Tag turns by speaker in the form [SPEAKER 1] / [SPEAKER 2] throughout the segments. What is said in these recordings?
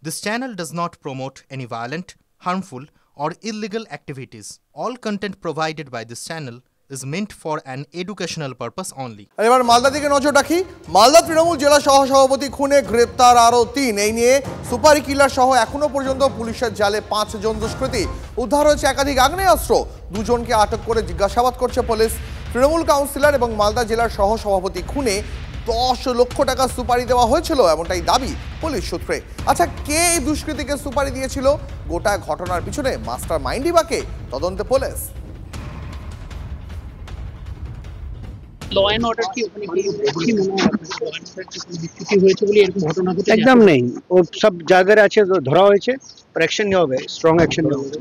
[SPEAKER 1] This channel does not promote any violent, harmful, or illegal activities. All content provided by this channel is meant for an educational purpose only.
[SPEAKER 2] এবার মালদা দিকে নজর রাখি। মালদা তৃণমূল জেলা সহসভাপতি খুনে গ্রেপ্তার আরও ৩। এই নিয়ে সুপারি কিলার সহ এখনো পর্যন্ত পুলিশের জালে ৫ জন দুষ্কৃতী। উদ্ধার হয়েছে একাধিক আগ্নেয়াস্ত্র। ২ জনকে আটক করে জিজ্ঞাসাবাদ করছে পুলিশ। তৃণমূল কাউন্সিলর এবং মালদা জেলার সহসভাপতি খুনে ১০ লক্ষ টাকা সুপারি দেওয়া হয়েছিল, এমনটাই দাবি পুলিশ সূত্রে। আচ্ছা, কে এই দুষ্কৃতীকে সুপারি দিয়েছিল? গোটা ঘটনার পিছনে মাস্টার মাইন্ডই বা কে? তদন্তে পুলিশ।
[SPEAKER 3] ল অ্যান্ড অর্ডার কি ওখানে কি মনে হয় বিচ্যুতি হয়েছে বলে এরকম ঘটনা ঘটে?
[SPEAKER 4] একদম নেই, ও সব জায়গায় আছে, ধরা হয়েছে, আর অ্যাকশন নেওয়া হবে, স্ট্রং অ্যাকশন নেওয়া হবে।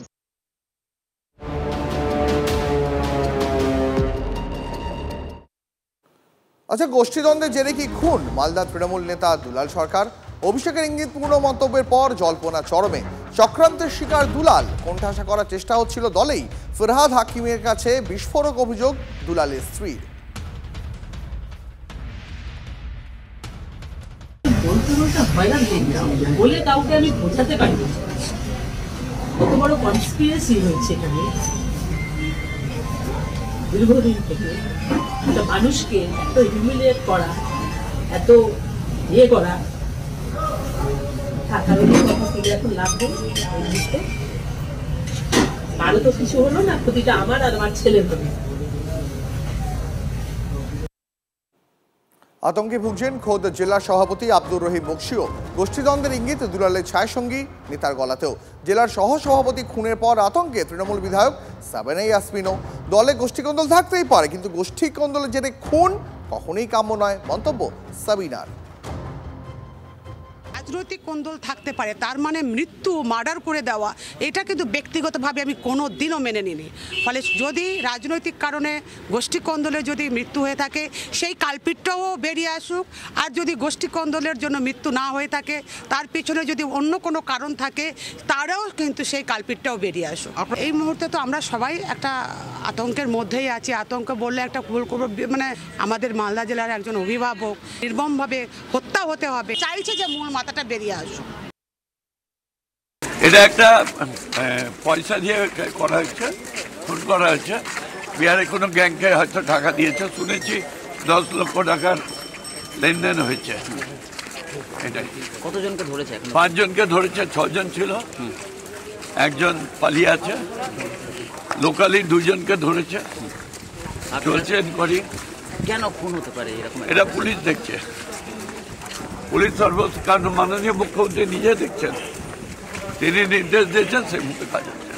[SPEAKER 2] আচ্ছা, গোষ্ঠীদ্বন্দ্বের জেরে কি খুন মালদা তৃণমূল নেতা দুলাল সরকার? অভিষেকের ইঙ্গিতপূর্ণ মন্তব্যের পর জল্পনা চরমে। চক্রান্তের শিকার দুলাল, কোণঠাসা করার চেষ্টা হচ্ছিল দলেই। ফরহাদ হাকিমের কাছে বিস্ফোরক অভিযোগ দুলালের স্ত্রীর।
[SPEAKER 5] বলে কাউকে আমি বোঝাতে পারি না কত বড় কনস্পিরেসি হয়েছে এখানে। দীর্ঘদিন থেকে একটা মানুষকে এত হিউমিলিয়েট করা, এত ইয়ে করা, এখন লাভ নেই। আরো তো কিছু হলো না, ক্ষতিটা আমার আর আমার ছেলের হবে।
[SPEAKER 2] আতঙ্কে ভুগছেন খোদ জেলা সভাপতি আব্দুর রহিম বক্সিও। গোষ্ঠীদ্বন্দ্বের ইঙ্গিত দুলালের ছায়াসঙ্গী নেতার গলাতেও। জেলার সহসভাপতি খুনের পর আতঙ্কে তৃণমূল বিধায়ক সাবেনা ইয়াসমিনও। দলে গোষ্ঠীকন্দল থাকতেই পারে, কিন্তু গোষ্ঠীকন্দলের জেরে খুন কখনোই কাম্য নয়, মন্তব্য সাবিনার।
[SPEAKER 6] রাজনৈতিক কোন্দল থাকতে পারে, তার মানে মৃত্যু, মার্ডার করে দেওয়া, এটা কিন্তু ব্যক্তিগতভাবে আমি কোনো দিনও মেনে নিইনি। ফলে যদি রাজনৈতিক কারণে গোষ্ঠী কোন্দলের যদি মৃত্যু হয়ে থাকে, সেই কালপিটটাও বেরিয়ে আসুক। আর যদি গোষ্ঠী কোন্দলের জন্য মৃত্যু না হয়ে থাকে, তার পিছনে যদি অন্য কোনো কারণ থাকে, তারাও কিন্তু সেই কালপিটটাও বেরিয়ে আসুক। এই মুহূর্তে তো আমরা সবাই একটা আতঙ্কের মধ্যেই আছি। আতঙ্ক বললে একটা ভুল করবো, মানে আমাদের মালদা জেলার একজন অভিভাবক নির্মমভাবে হত্যা হতে হবে, চাইছে যে মূল মাথাটা বেরিয়ে আসুক।
[SPEAKER 7] এটা একটা পয়সা দিয়ে করা হয়েছে, খুন করা হয়েছে। বিহারে কোনো গ্যাংকে হয়তো টাকা দিয়েছে, শুনেছি 10 লক্ষ টাকার লেনদেন হয়েছে। এটাই।
[SPEAKER 8] কতজনকে ধরেছে?
[SPEAKER 7] 5 জনকে ধরেছে, 6 জন ছিল, একজন পালিয়ে আছে। লোকালি 2 জনকে ধরেছে, চলছে এনকোয়ারি।
[SPEAKER 8] কেন খুন হতে পারে এরকম?
[SPEAKER 7] এটা পুলিশ দেখছে। পুলিশ সর্বোচ্চ কারণ মাননীয় মুখ্যমন্ত্রী নিজে দেখছেন, তিনি নির্দেশ দিয়েছেন, সেই মুখে কাজ হচ্ছে।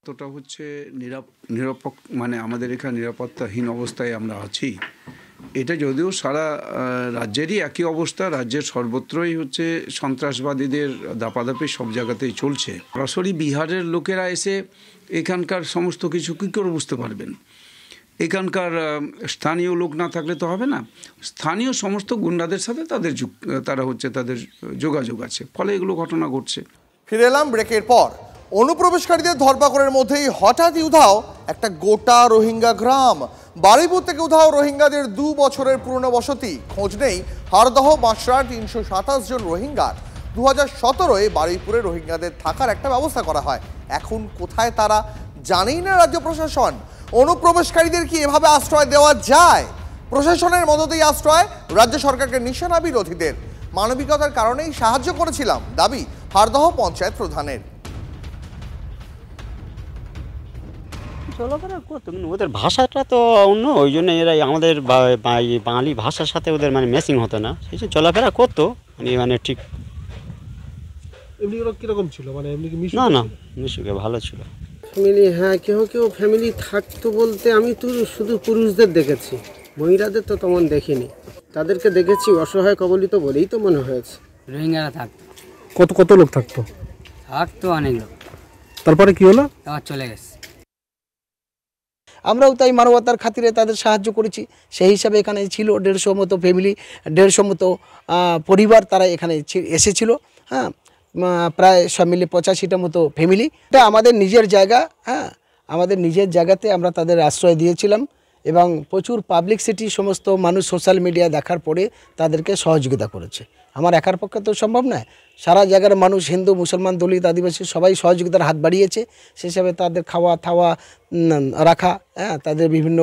[SPEAKER 9] এতটা হচ্ছে নিরাপত্তা, মানে আমাদের এখানে নিরাপত্তাহীন অবস্থায় আমরা আছি। এটা যদিও সারা রাজ্যেরই একই অবস্থা, রাজ্যের সর্বত্রই হচ্ছে সন্ত্রাসবাদীদের দাপাদাপি সব জায়গাতেই চলছে। সরাসরি বিহারের লোকেরা এসে এখানকার সমস্ত কিছু কী করে বুঝতে পারবেন? এখানকার স্থানীয় লোক না থাকলে তো হবে না। স্থানীয় সমস্ত গুন্ডাদের সাথে তাদের যোগাযোগ আছে, ফলে এগুলো ঘটনা ঘটছে।
[SPEAKER 2] ফিরে এলাম ব্রেকের পর। অনুপ্রবেশকারীদের ধরপাকড়ের মধ্যেই হঠাৎই উধাও একটা গোটা রোহিঙ্গা গ্রাম। বারুইপুর থেকে উধাও রোহিঙ্গাদের 2 বছরের পুরনো বসতি। খোঁজ নেই হারদহ বাঁশরার 327 জন রোহিঙ্গার। 2017-এ বারুইপুরে রোহিঙ্গাদের থাকার একটা ব্যবস্থা করা হয়। এখন কোথায় তারা জানেই না রাজ্য প্রশাসন। অনুপ্রবেশকারীদের কি এভাবে আশ্রয় দেওয়া যায়? প্রশাসনের মদতেই আশ্রয় রাজ্য সরকারকে নিশানা বিরোধীদের। মানবিকতার কারণেই সাহায্য করেছিলাম, দাবি হারদহ পঞ্চায়েত প্রধানের।
[SPEAKER 10] চলাফেরা করতো, ওদের ভাষাটা তো অন্য, ওই জন্য এরা আমাদের বাঙালি ভাষার সাথে ওদের মানে ম্যাচিং হতো না, সেই জন্য চলাফেরা করতো। মানে ঠিক
[SPEAKER 11] এমনি কিরকম ছিল, মানে এমনি কি
[SPEAKER 10] না না মিশুকে ভালো ছিল।
[SPEAKER 11] ফ্যামিলি, হ্যাঁ কেউ কেউ ফ্যামিলি থাকতো বলতে আমি তো শুধু পুরুষদের দেখেছি, মহিলাদের তো তেমন দেখিনি। তাদেরকে দেখেছি অসহায় কবলিত বলেই তো মনে হয়েছে।
[SPEAKER 8] রোহিঙ্গারা থাকতো।
[SPEAKER 11] কত লোক থাকতো?
[SPEAKER 8] থাকতো অনেক লোক।
[SPEAKER 11] তারপরে কি হলো?
[SPEAKER 8] আবার চলে গেছে।
[SPEAKER 12] আমরাও তাই মানবতার খাতিরে তাদের সাহায্য করেছি। সেই হিসাবে এখানে ছিল 150 মতো ফ্যামিলি, 150 মতো পরিবার তারা এখানে এসেছিল। হ্যাঁ, প্রায় সব মিলে 85টা মতো ফ্যামিলি। এটা আমাদের নিজের জায়গা। হ্যাঁ, আমাদের নিজের জায়গাতে আমরা তাদের আশ্রয় দিয়েছিলাম এবং প্রচুর পাবলিসিটি, সমস্ত মানুষ সোশ্যাল মিডিয়া দেখার পরে তাদেরকে সহযোগিতা করেছে। আমার একার পক্ষে তো সম্ভব নয়। সারা জায়গার মানুষ, হিন্দু, মুসলমান, দলিত, আদিবাসী সবাই সহযোগিতার হাত বাড়িয়েছে। সে হিসাবে তাদের খাওয়া থাওয়া রাখা, তাদের বিভিন্ন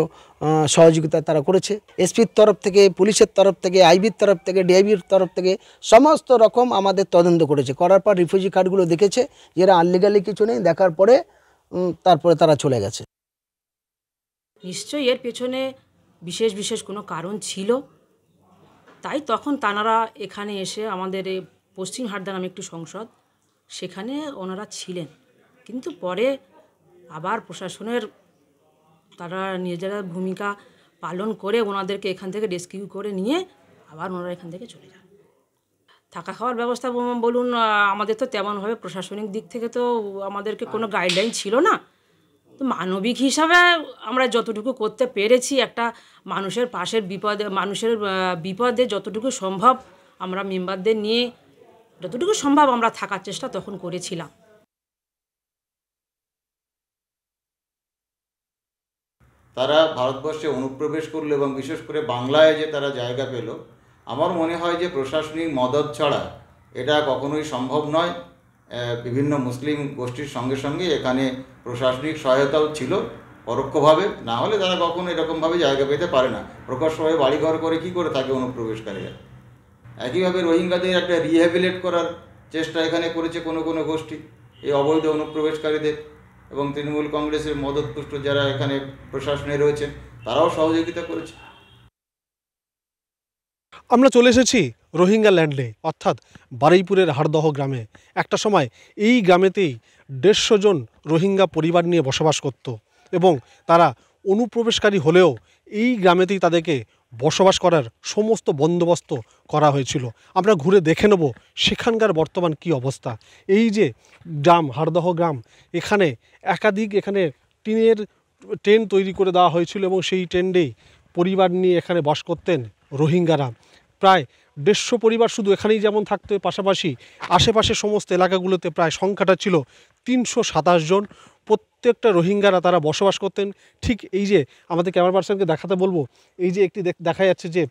[SPEAKER 12] সহযোগিতা তারা করেছে। এসপির তরফ থেকে, পুলিশের তরফ থেকে, আইবির তরফ থেকে, ডিআইবির তরফ থেকে সমস্ত রকম আমাদের তদন্ত করেছে। করার পর রিফিউজি কার্ডগুলো দেখেছে যে এরা আনলিগালি কিছু নেই, দেখার পরে তারপরে তারা চলে গেছে।
[SPEAKER 13] নিশ্চয়ই এর পেছনে বিশেষ কোনো কারণ ছিল, তাই তখন তানারা এখানে এসে আমাদের এই পশ্চিম হারদা নামে একটি সংসদ, সেখানে ওনারা ছিলেন। কিন্তু পরে আবার প্রশাসনের তারা নিজেরা ভূমিকা পালন করে ওনাদেরকে এখান থেকে রেস্কিউ করে নিয়ে আবার ওনারা এখান থেকে চলে যান। থাকা খাওয়ার ব্যবস্থা বলুন, আমাদের তো তেমনভাবে প্রশাসনিক দিক থেকে তো আমাদেরকে কোনো গাইডলাইন ছিল না। তো মানবিক হিসাবে আমরা যতটুকু করতে পেরেছি, একটা মানুষের পাশের মানুষের বিপদে যতটুকু সম্ভব আমরা মেম্বারদের নিয়ে যতটুকু সম্ভব আমরা থাকার চেষ্টা তখন করেছিলাম।
[SPEAKER 14] তারা ভারতবর্ষে অনুপ্রবেশ করলো এবং বিশেষ করে বাংলায় যে তারা জায়গা পেল, আমার মনে হয় যে প্রশাসনিক মদত ছাড়া এটা কখনোই সম্ভব নয়। বিভিন্ন মুসলিম গোষ্ঠীর সঙ্গে সঙ্গে এখানে প্রশাসনিক সহায়তাও ছিল পরোক্ষভাবে, না হলে তারা কখনো এরকমভাবে জায়গা পেতে পারে না। প্রকাশ্যভাবে বাড়িঘর করে কী করে থাকে অনুপ্রবেশকারীরা। একইভাবে রোহিঙ্গাদের একটা রিহ্যাবিলিট করার চেষ্টা এখানে করেছে কোনো গোষ্ঠী, এই অবৈধ অনুপ্রবেশকারীদের, এবং তৃণমূল কংগ্রেসের মদতপুষ্ট যারা এখানে প্রশাসনে রয়েছে তারাও সহযোগিতা করেছে।
[SPEAKER 15] আমরা চলে এসেছি রোহিঙ্গা ল্যান্ডে, অর্থাৎ বারুইপুরের হাড়দহ গ্রামে। একটা সময় এই গ্রামেতেই 150 জন রোহিঙ্গা পরিবার নিয়ে বসবাস করত এবং তারা অনুপ্রবেশকারী হলেও এই গ্রামেতেই তাদেরকে বসবাস করার সমস্ত বন্দোবস্ত করা হয়েছিল। আমরা ঘুরে দেখে নেব সেখানকার বর্তমান কি অবস্থা। এই যে গ্রাম, হাড়দহ গ্রাম, এখানে একাধিক টিনের টেন্ট তৈরি করে দেওয়া হয়েছিল এবং সেই টেন্টেই পরিবার নিয়ে এখানে বাস করতেন রোহিঙ্গারা। প্রায় 150 পরিবার শুধু এখানেই যেমন থাকতো, পাশাপাশি আশেপাশে সমস্ত এলাকাগুলোতে প্রায় সংখ্যাটা ছিল 327 জন। প্রত্যেকটা রোহিঙ্গারা তারা বসবাস করতেন। ঠিক এই যে আমাদের ক্যামেরা পার্সনকে দেখাতে বলবো, এই যে একটি দেখা যাচ্ছে যে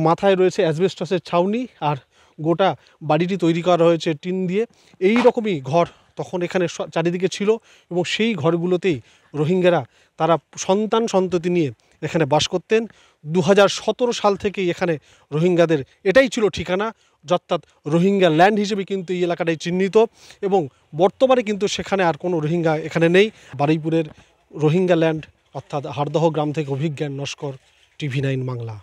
[SPEAKER 15] মাথায় রয়েছে অ্যাসবেস্টসের ছাউনি, আর গোটা বাড়িটি তৈরি করা হয়েছে টিন দিয়ে। এই রকমই ঘর তখন এখানে চারিদিকে ছিল এবং সেই ঘরগুলোতেই রোহিঙ্গারা তারা সন্ততি নিয়ে এখানে বাস করতেন। 2017 সাল থেকেই এখানে রোহিঙ্গাদের এটাই ছিল ঠিকানা, অর্থাৎ রোহিঙ্গা ল্যান্ড হিসেবে কিন্তু এই এলাকাটাই চিহ্নিত এবং বর্তমানে কিন্তু সেখানে আর কোনো রোহিঙ্গা এখানে নেই। বারুইপুরের রোহিঙ্গা ল্যান্ড অর্থাৎ হাড়দহ গ্রাম থেকে অভিজ্ঞান নস্কর, TV9 বাংলা।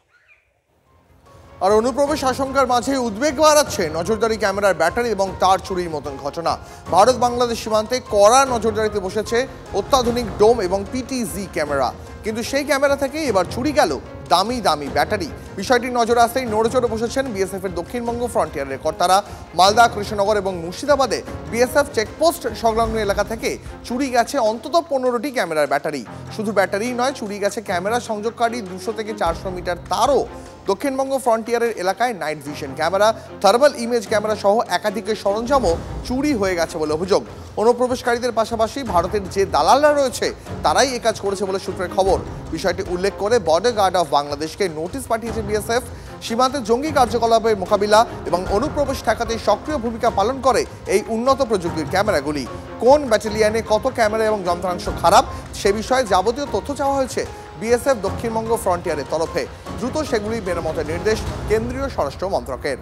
[SPEAKER 2] আর অনুপ্রবেশ আশঙ্কার মাঝে উদ্বেগ বাড়াচ্ছে নজরদারি ক্যামেরার ব্যাটারি এবং তার চুরির মতন ঘটনা। ভারত বাংলাদেশ সীমান্তে কড়া নজরদারিতে বসেছে অত্যাধুনিক ডোম এবং PTZ ক্যামেরা, কিন্তু সেই ক্যামেরা থেকে এবার চুরি গেল দামি ব্যাটারি। বিষয়টি নজরে আসতেই নড়েচড়ে বসেছেন BSF এর দক্ষিণবঙ্গ ফ্রন্টিয়ারের কর্তারা। মালদা, কৃষ্ণনগর এবং মুর্শিদাবাদে BSF চেকপোস্ট সংলগ্ন এলাকা থেকে চুরি গেছে অন্তত 15টি ক্যামেরার ব্যাটারি। শুধু ব্যাটারি নয়, চুরি গেছে ক্যামেরা সংযোগকারী 200 থেকে 400 মিটার তারও। দক্ষিণবঙ্গ ফ্রন্টিয়ারের এলাকায় night vision camera, thermal image camera সহ একাধিক সরঞ্জামও চুরি হয়ে গেছে বলে অভিযোগ। অনুপ্রবেশকারীদের পাশাপাশি ভারতের যে দালালরা রয়েছে তারাই এ কাজ করেছে বলে সূত্রের খবর। বিষয়টি উল্লেখ করে বর্ডার গার্ড অফ বাংলাদেশকে নোটিশ পাঠিয়েছে BSF। সীমান্তে জঙ্গি কার্যকলাপের মোকাবিলা এবং অনুপ্রবেশ ঠেকাতে সক্রিয় ভূমিকা পালন করে এই উন্নত প্রযুক্তির ক্যামেরাগুলি। কোন ব্যাটালিয়নে কত ক্যামেরা এবং যন্ত্রাংশ খারাপ সে বিষয়ে যাবতীয় তথ্য চাওয়া হয়েছে BSF দক্ষিণবঙ্গ ফ্রন্টিয়ারের তরফে। দ্রুত সেগুলি মেরামতের নির্দেশ কেন্দ্রীয় স্বরাষ্ট্র মন্ত্রকের।